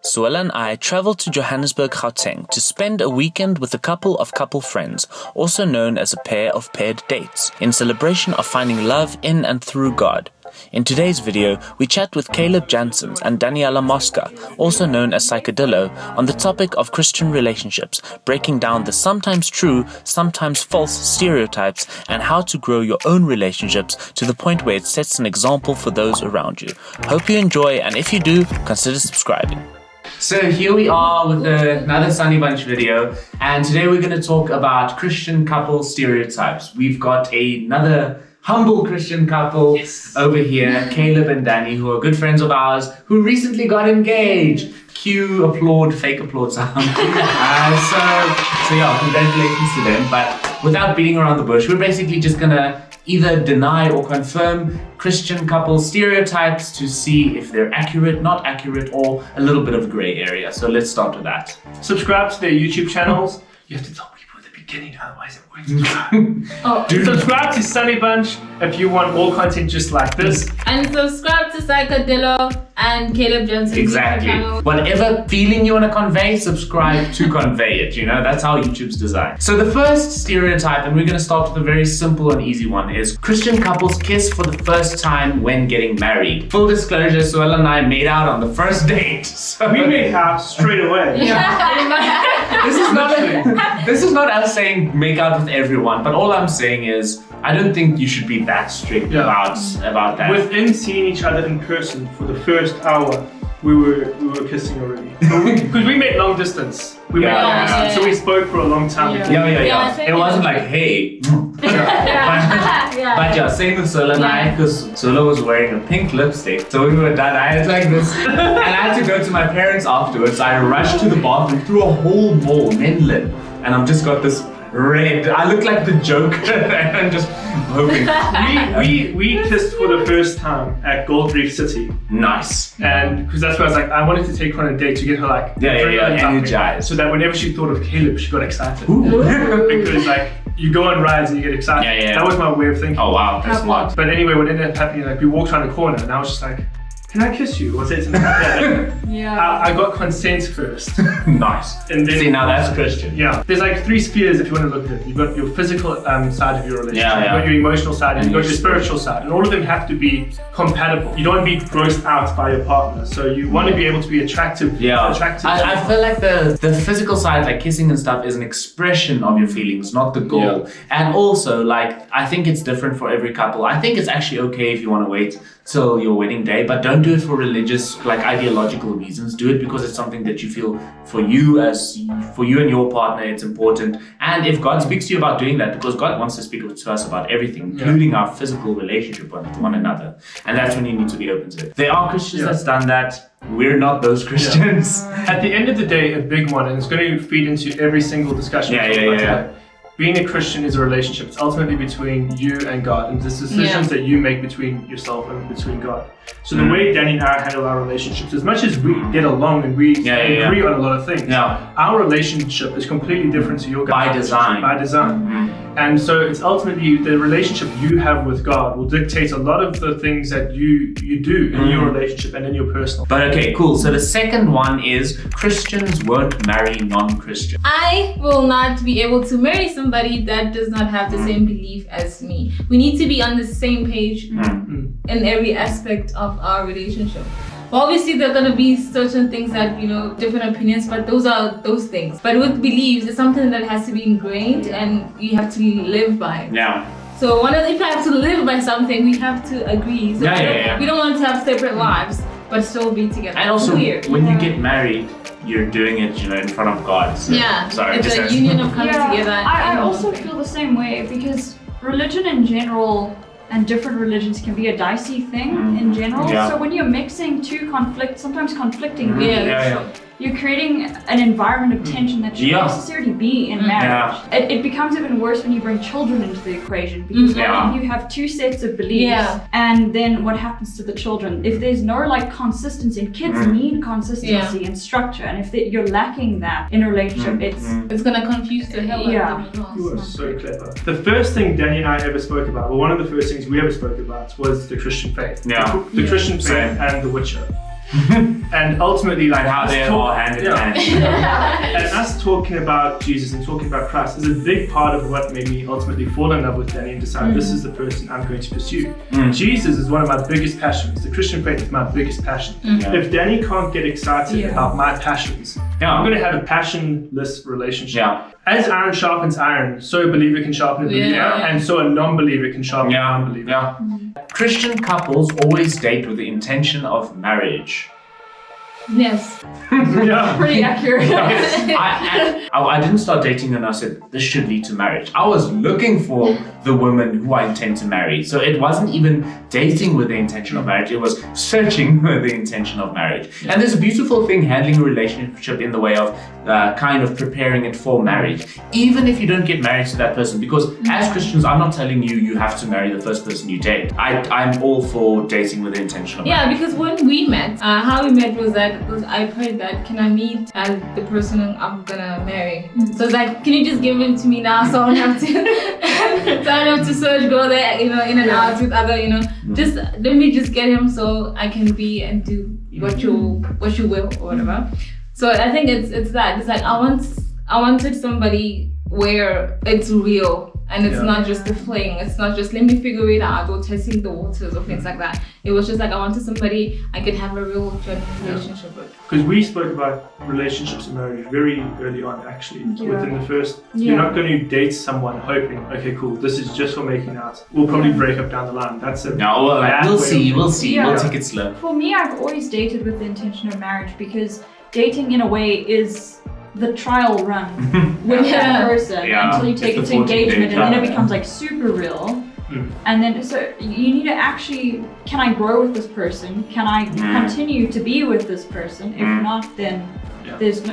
Suella and I traveled to Johannesburg, Gauteng to spend a weekend with a couple of couple friends, also known as a pair of paired dates, in celebration of finding love in and through God. In today's video, we chat with Cale Janssens and Daniella Mosca, also known as Psycadillo, on the topic of Christian relationships, breaking down the sometimes true, sometimes false stereotypes and how to grow your own relationships to the point where it sets an example for those around you. Hope you enjoy, and if you do, consider subscribing. So here we are with another SunnyBunch video, and today we're going to talk about Christian couple stereotypes. We've got another humble Christian couple over here, Caleb and Danny, who are good friends of ours, who recently got engaged. Cue applaud, fake applaud sound. So yeah, congratulations to them. But without beating around the bush, we're basically just going to either deny or confirm Christian couple stereotypes to see if they're accurate, not accurate, or a little bit of gray area. So let's start with that. Subscribe to their YouTube channels. You have to tell people at the beginning, otherwise it won't. Subscribe to SunnyBunch if you want more content just like this. And subscribe to Psycadillo and Cale Janssens. Exactly. Whatever feeling you want to convey, subscribe to convey it. You know, that's how YouTube's designed. So the first stereotype, and we're going to start with a very simple and easy one, is Christian couples kiss for the first time when getting married. Full disclosure, Suella and I made out on the first date. So We made out straight away. This is not us saying make out with everyone, but all I'm saying is I don't think you should be that strict about that. Within seeing each other in person for the first hour, we were kissing already. Because we made long distance. We made long distance, so we spoke for a long time. Yeah. It wasn't like, hey. But yeah, same with Suella and I, because Suella was wearing a pink lipstick. So when we were done, I had like this. And I had to go to my parents afterwards. I rushed to the bathroom through a whole mall, Menlyn. And I've just got this red. I look like the Joker. And I'm just hoping. We kissed for the first time at Gold Reef City. Nice. And because that's where I was like, I wanted to take her on a date to get her like energized. So that whenever she thought of Caleb, she got excited. Because like, you go on rides and you get excited. That was my way of thinking. Oh wow, that's smart. But anyway, what ended up happening, like we walked around the corner and I was just like, can I kiss you? Or say something like that. I got consent first. Nice. And then, see, now that's Christian. Yeah. There's like three spheres if you want to look at it. You've got your physical side of your relationship. You've got your emotional side and you've got your spiritual side. And all of them have to be compatible. You don't want to be grossed out by your partner. So you want to be able to be attractive. I feel like the physical side, like kissing and stuff, is an expression of your feelings, not the goal. And also, like, I think it's different for every couple. I think it's actually okay if you want to wait till your wedding day, but don't do it for religious, like ideological reasons. Do it because it's something that you feel for you and your partner, it's important. And if God speaks to you about doing that, because God wants to speak to us about everything, including our physical relationship with one another. And that's when you need to be open to it. There are Christians that's done that. We're not those Christians. At the end of the day, a big one, and it's going to feed into every single discussion. Being a Christian is a relationship. It's ultimately between you and God, and there's decisions that you make between yourself and between God. So the way Danny and I handle our relationships, as much as we get along and we agree on a lot of things, our relationship is completely different to your guys' by design. And so it's ultimately the relationship you have with God will dictate a lot of the things that you do in your relationship and in your personal. But okay, cool. So the second one is Christians won't marry non-Christians. I will not be able to marry somebody that does not have the same belief as me. We need to be on the same page in every aspect of our relationship. Obviously, there are going to be certain things that, different opinions, but those are those things. But with beliefs, it's something that has to be ingrained and you have to live by. So if I have to live by something, we have to agree. So we don't want to have separate lives, but still be together. And also, when you get married, you're doing it, in front of God. So, it's a union of coming together. I also feel the same way because religion in general and different religions can be a dicey thing in general. So when you're mixing two sometimes conflicting beliefs, you're creating an environment of tension that shouldn't necessarily be in marriage. It becomes even worse when you bring children into the equation because you have two sets of beliefs and then what happens to the children? If there's no consistency, and kids need consistency and structure, and if you're lacking that in a relationship, it's gonna confuse the hell out of them. You are so clever. The first thing Danny and I ever spoke about, well, one of the first things we ever spoke about was the Christian faith. The Christian faith and The Witcher. And ultimately, like how they are hand in hand. And us talking about Jesus and talking about Christ is a big part of what made me ultimately fall in love with Danny and decide this is the person I'm going to pursue. Jesus is one of my biggest passions. The Christian faith is my biggest passion. If Danny can't get excited about my passions, I'm going to have a passionless relationship. As iron sharpens iron, so a believer can sharpen a believer, and so a non-believer can sharpen a non-believer. Christian couples always date with the intention of marriage. Yes. Pretty accurate. I didn't start dating and I said, this should lead to marriage. I was looking for the woman who I intend to marry. So it wasn't even dating with the intention of marriage. It was searching with the intention of marriage. And there's a beautiful thing handling a relationship in the way of kind of preparing it for marriage. Even if you don't get married to that person. Because as Christians, I'm not telling you you have to marry the first person you date. I'm all for dating with the intention of marriage. Yeah, because when we met, how we met was that I prayed that, can I meet as the person I'm gonna marry? So it's like, can you just give it to me now so I don't have to so I don't have to search, go there, in and out with other, just let me just get him so I can be and do what you will or whatever. So I think it's that. It's like I wanted somebody where it's real. And it's not just a fling. It's not just let me figure it out or testing the waters or things like that. It was just like I wanted somebody I could have a real genuine relationship with. Because we spoke about relationships and marriage very early on, actually. Within the first, you're not going to date someone hoping, okay, cool, this is just for making out. We'll probably break up down the line. That's it. No, we'll see. We'll take it slow. For me, I've always dated with the intention of marriage because dating in a way is the trial run with that person until you take it to engagement, and then it becomes like super real. And then so you need to actually, can I grow with this person? Can I continue to be with this person? If not, then there's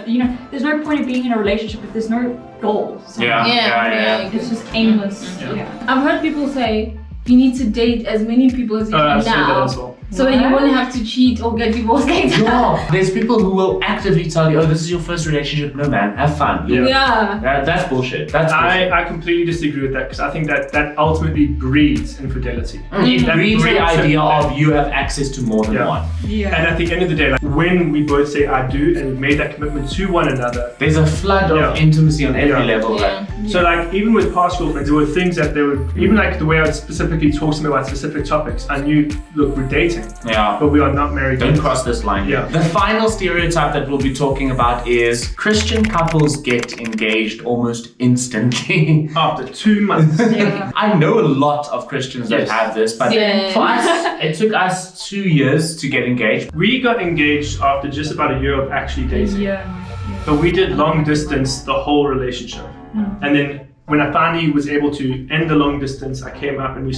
no point of being in a relationship if there's no goals. It's just aimless. I've heard people say you need to date as many people as you can now. So then you won't have to cheat or get divorced later. No, there's people who will actively tell you, oh, this is your first relationship. No, man, have fun. That's bullshit. I completely disagree with that because I think that ultimately breeds infidelity. It breeds the idea of you have access to more than one. And at the end of the day, like, when we both say I do and we made that commitment to one another, there's a flood of intimacy on every level. So like even with past girlfriends, there were things that they would, even like the way I would specifically talk to them about specific topics, I knew, look, we're dating. But we are not married. Don't cross this line. The final stereotype that we'll be talking about is Christian couples get engaged almost instantly. After 2 months. I know a lot of Christians that have this, but for us, it took us 2 years to get engaged. We got engaged after just about a year of actually dating. But we did long distance the whole relationship. And then when I finally was able to end the long distance, I came up and we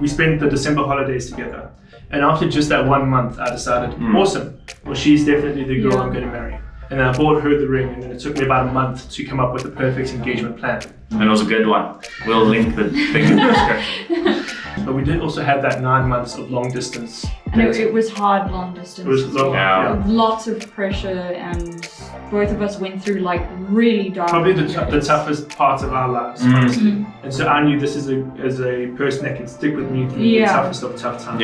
spent the December holidays together. And after just that 1 month, I decided, awesome, well, she's definitely the girl I'm going to marry. And I bought her the ring, and then it took me about a month to come up with the perfect engagement plan. And it was a good one. We'll link the thing in the description. But we did also have that 9 months of long distance. And it was hard long distance. It was long, lots of pressure, and both of us went through like really dark. Probably the toughest parts of our lives, honestly. And so I knew this as a person that can stick with me through the toughest of tough times.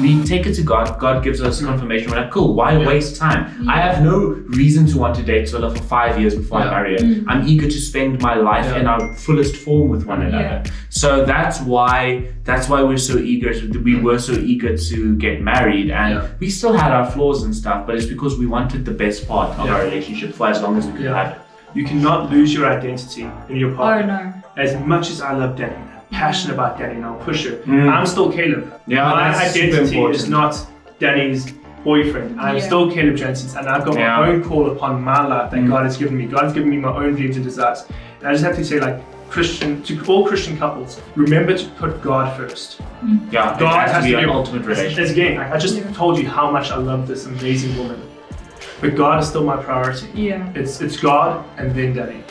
We take it to God. God gives us confirmation. We're like, cool, why waste time? I have no reason to want to date Zola for 5 years before I marry her. I'm eager to spend my life in our fullest form with one another. So that's why we're so eager. We were so eager to get married, and we still had our flaws and stuff, but it's because we wanted the best part of our relationship for as long as we could have it. You cannot lose your identity in your partner. Oh no. As much as I love Danny, I'm passionate about Danny, and I'll push her. I'm still Caleb. My identity is not Danny's boyfriend. I'm still Cale Janssens, and I've got my own call upon my life that God has given me. God has given me my own dreams and desires. And I just have to say, like, to all Christian couples, remember to put God first. God has to be an ultimate relationship. Again, I just told you how much I love this amazing woman, but God is still my priority. It's God and then Danny,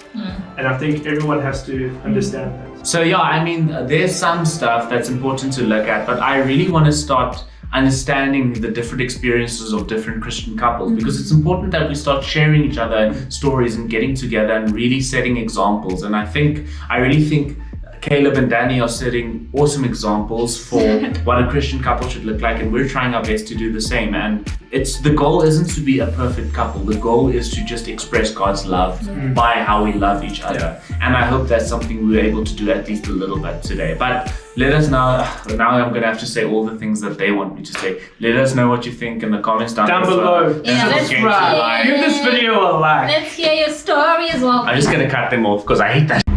and I think everyone has to understand that. So I mean, there's some stuff that's important to look at, but I really want to start understanding the different experiences of different Christian couples, because it's important that we start sharing each other stories and getting together and really setting examples. And I really think Caleb and Danny are setting awesome examples for what a Christian couple should look like, and we're trying our best to do the same. And the goal isn't to be a perfect couple. The goal is to just express God's love by how we love each other. And I hope that's something we were able to do at least a little bit today. But let us know. Now I'm going to have to say all the things that they want me to say. Let us know what you think in the comments down below. Yeah, let's give this video a like. Let's hear your story as well. I'm just going to cut them off because I hate that.